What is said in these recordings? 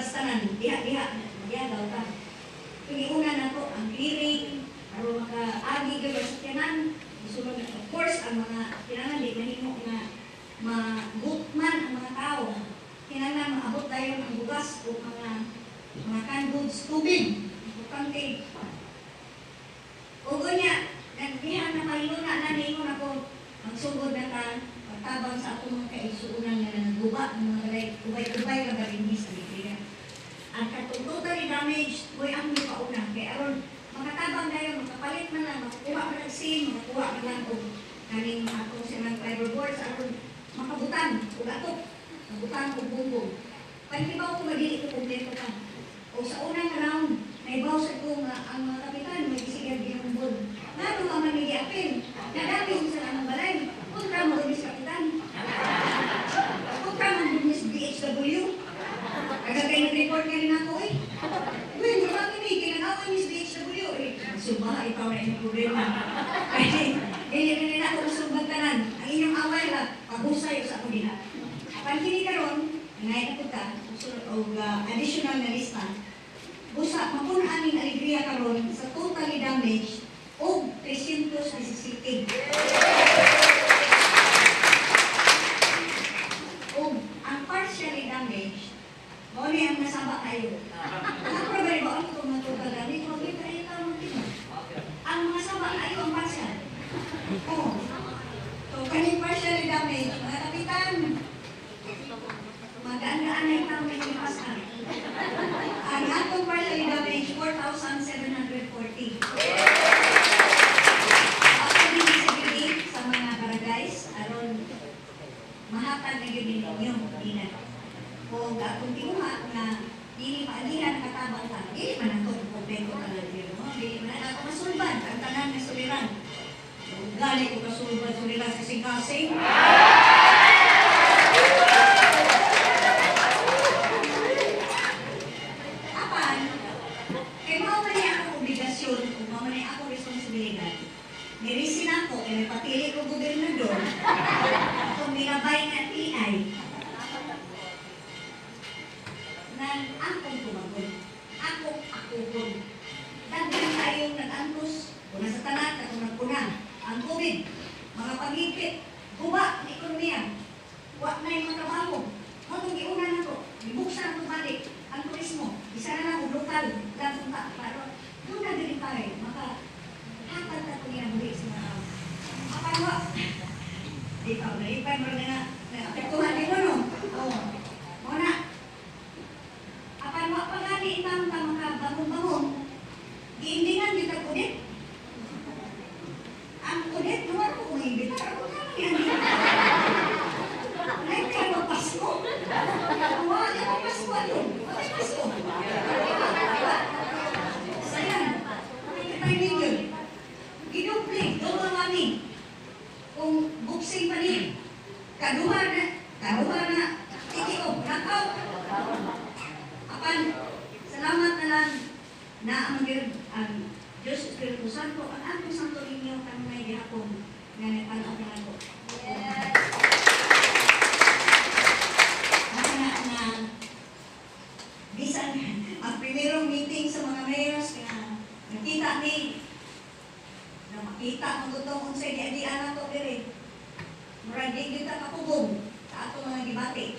buds tanan, diha daw ka. Pag-iuna na to, ang clearing, aron maka-agi ka sa tiyanan, isunod na, of course, ang mga kailangan di mahimo na magutman ang mga tao. Kailangan maabot tayo ng bugas o mga canned goods, tubig, importante. O gunya, nagdihan na mahiluna na niingon ako, magsugod na ka, pagtabang sa atong mga kaisuunan na nagguba, ng mga ubay-ubay ka barinis sa Biblia. Ang totally damaged, boy ang mga pauna. Kaya aron, makatabang tayo, makapalit man lang, makakuha man lang sin, makakuha man lang o kaning atong silang fiberboards, aron makabutan, o gatok, mabutan o bumbong. Panibaw ko madili ko kompleto ka. O sa unang round, naibaw sa ito ang mga kapitan, may isigad ginumbol. Nga nung ang manigi-apil, nadami sa lang ng balay, kontra mo rin sa kapitan. Kontra mo rin sa DHW. Agad kayo nag-report ka rin ako eh. Uy, marami na kinagawa ni DHW eh. Subaha, ikaw na yung problema. Kasi, ganyan na nila ako masubag tanan. Ang inyong away lang, pag-usay sa ako nila. Pagkini ka ron, ngayon ako ka, additional na lista, busa, mapunaan ng alegria ka ron sa totally damaged o 317. O ang partially damaged, o niya ang nasaba kayo. Naprobay ba ako kung matugal damage? Huwag tayo ka magkita. Ang mga saba kayo ang partial. O, so kaning partially damaged, mga kapitan, magandaan na ikaw may ipasa. Ang atong partially damaged, 4,740. Ako din isipin sa mga baranggays, aron mahatag na yun ninyo, Dina. Kung akong tinuha na dili paalihan katabang ka, dili man ako kompleto ka lang yun. Dili man ako masulban, ang tanan na suliran. Gali ko kasulban, suliran sa sing-kasing. Nirisin ako, kaya napatili ko gobernador, kung minabay na TI, nang akong tumagon. Ako ko. Dagdag tayong nag-antos, kuna sa tanan, katong nagpuna, ang COVID, mga pag-ipit, guba ng ekonomiya, huwag na yung mga trabaho. Matong iunan ako, ibuksan ako balik, ang turismo, isa na lang ang lokal, gantong ka, para doon na din tayo, hapat na ito niya muli sa mga tao. Apa ikaw, nalipay mo na apektuhan din mo, no? Oo. Muna, apa pagani itang makabangon-bangon, iimbingan din ang kulit. Ang kulit, naman ko kung iimbitar, ako naman yan. Like ka mo, Pasko? Wala ka Pasko, ano? Wala Pasko. Sayan, nakikita yun. Gidupling, doon kami. Kung buksing pa niya, kaduha na, titiog, knockout. Apan, salamat na lang na ang Diyos Espiritu Santo, ang atong Santo Niño, kang may gihapon, nga nagpanaw na ako. Na, bisan, ang primerong meeting sa mga mayors, nakita ni, na makita kung totoong unsay di-adian nato diri. Murag di kita kapugong sa ato mga debate.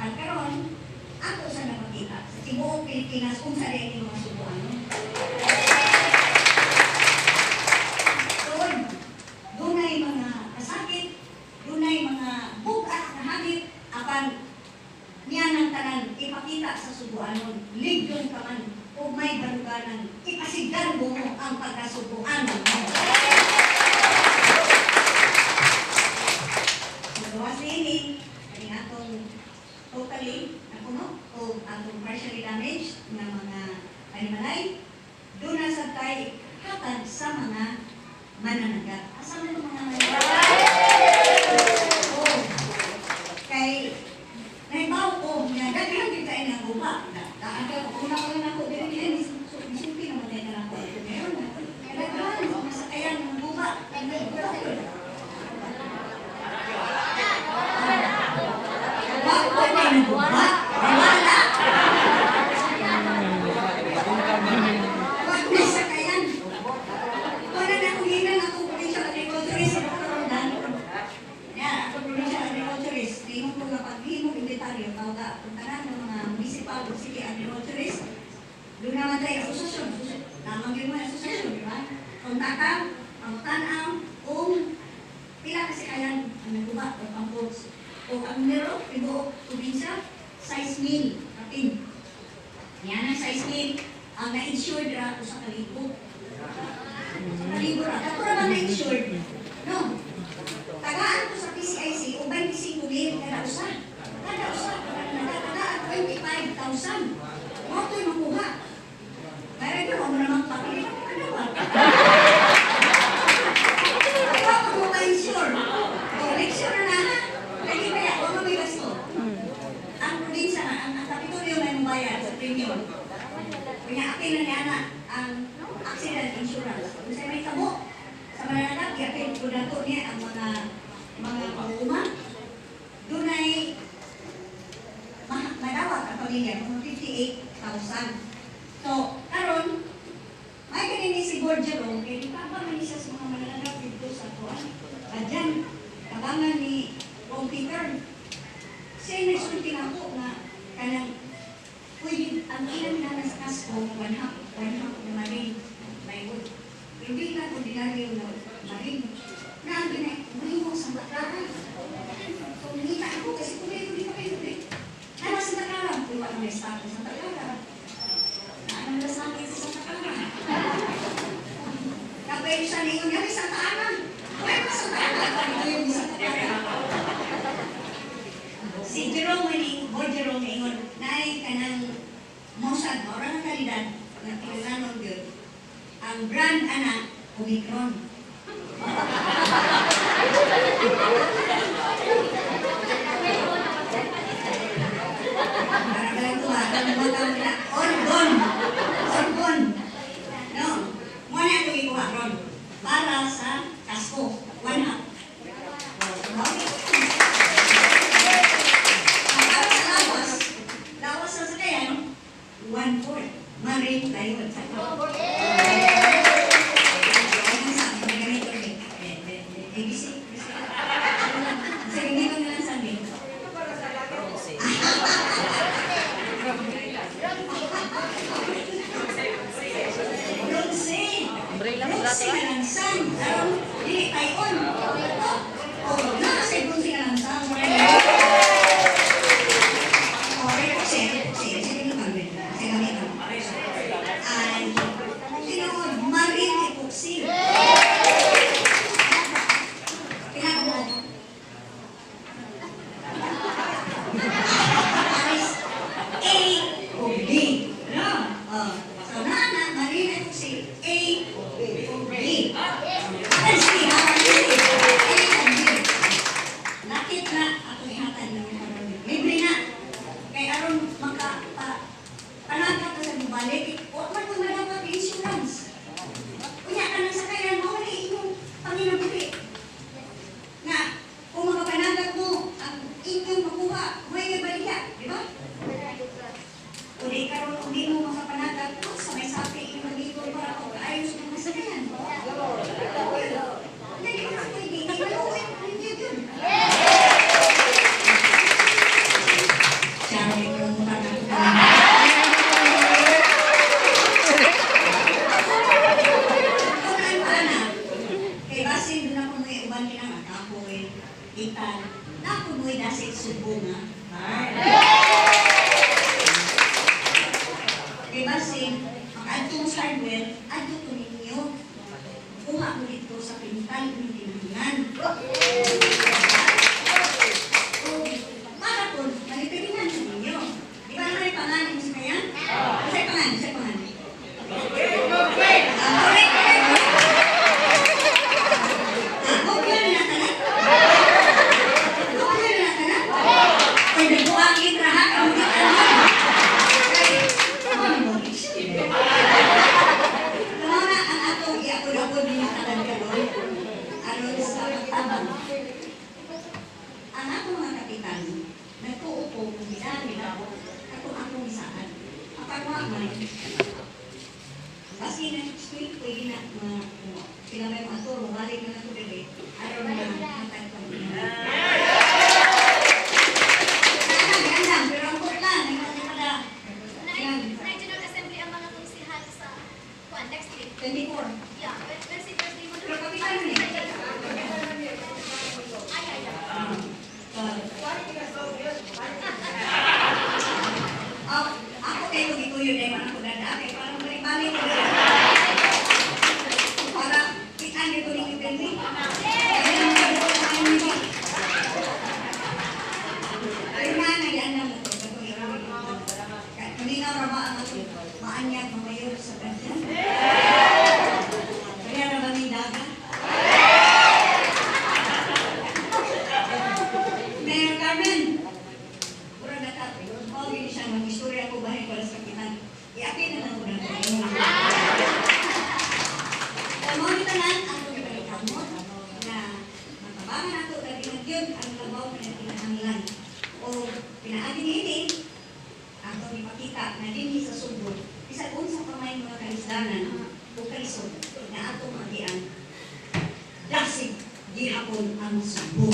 At karon, ato sa nakakita sa tibuok Pilipinas kung sa di mga subuan. Dunay mga kasakit, dunay mga bukas na habit, apan niya ng tanan ipakita sa subuanon, ligyon ka man, o may baluganan, ipasigdan mo ang pagkasubuan mo. Gawas ini, ang atong totally, o atong partially damaged na mga animalay, doon na sa tayo hatag sa mga mananagat. Asa mo mga mananagat? Kay naibaw ko, daghan kita ay naguba. Una ko lang ako, dili isimpi naman tayo na lang ako. Meron na. Daghan, masakayan ng guba. Wala. bawga puntahan ng mga municipal o city administrators. Doon naman tayo asosasyon. Tamang yun mo asosasyon, di ba? Kontakan, pangtanaw, kung pila kasi kayan ang nagkuha o pang-coach. O ang nero, ibo, probinsya, size meal, kapin. Yan ang size meal, ang na-insured ra o sa kalibo. Sa kalibo ra. Ako naman na-insured. No? Tagaan ko sa PCIC, o 25,000 kada usa. Kada usa, nagkatagaan 25,000. Mo ito'y makuha. Mayroon ko, ako naman papili. Ano ba? Ako ako ma-insure. O, make-sure na ha. Lagi kaya, huwag mo may gasto. Ang probinsya na, ang kapitolyo may mabayad sa premium. Kaya akin na niya na ang accident insurance. Kung sa'yo may tabo, sa mananap, yapin ko na to niya ang mga panguma. Doon ay madawat ang pamilya, mga 58,000. So, karon may ganini si Borjero, kaya di pa ba man siya sa mga mananap dito sa tuwan? Adyan, kabangan ni Ron Peter. Siya nagsulti na ako na kanang pwede ang ilang na sa kasko, one half na maring may wood. Hindi na ordinaryo na maring. Na ang ginay mo sa baklaran. So, nita ako kasi kung hindi pa kayo rin. Ano sa baklaran? Kung wala may status sa baklaran. Ano na sa akin sa baklaran? Kapag siya niyo niya, may sa taanan. Kaya pa sa taanan. Ito yung sa baklaran. Si Jerome, Boy Jerome, ingon, naay ka ng Mossad, maurang kalidad, na pinulanon yun. Ang brand anak, Omicron. Para lang ito ha, ang mga tao nila, Orgon. Orgon. No, muna ito ikuha, Ron. Para sa kasko, 1 half. Okay. Lawas sa sakayan, 1/4. Maring tayo at saka. Ang sabi, may ganito rin. ABC. Sa ganito na lang sabi. Ronse. Ronse na lang sang. Dili tayon. O, nakasay Ronse na lang sang. Marine epoxy. Pinakabuo. A o B. No? So, marine epoxy. A o B. Let's see how I do it. A o B. Nakit na ako ihatan ng libre na. Kaya aron panagkat na sa bubalik. Huwag man kung nalaman insurance. Kunya ka nang sakayan mo, wala inyong Panginoon. Nga, kung makapanagad mo, ang inyong makuha, may baliya, di ba? Kung di karoon, kung di mo makapanagad mo, sa may sapi, inyong mag-ibon para kung kaayos ng masakayan. Hindi mo sa pwede, hindi maluwin, hindi yun. Siya, may kung panagad. Itan, napunoy na sa subunga. Diba sin, ang atong hardware, ato ko ninyo. Kuha mo dito sa pintal, hindi nahingan. Para po, malipilinan sa ninyo. Di ba naman yung pangalan mo sa kaya? Sa pangalan, sa pangalan. Ang ako mga kapitan, nagpuupo kung ginamit ako, akong isaan. Ang pagwaman, kasi na-speak ko yun na sila may mga turo, balik na ako dili, araw na matagpag niya. Gandang, mabili siya ng istorya ko bahay para sa kapitan. Iapin na lang ko na ito. Mo ni tanan ang pagkakakamot na matabangan nato dahil nagyod ang labaw na kinahanglan. O pinaagi niini, ato ipakita na dinhi sa subod. Isa unsa pa may mga kaisdanan o kaisod na ato magian. Dasig gihapon ang subod.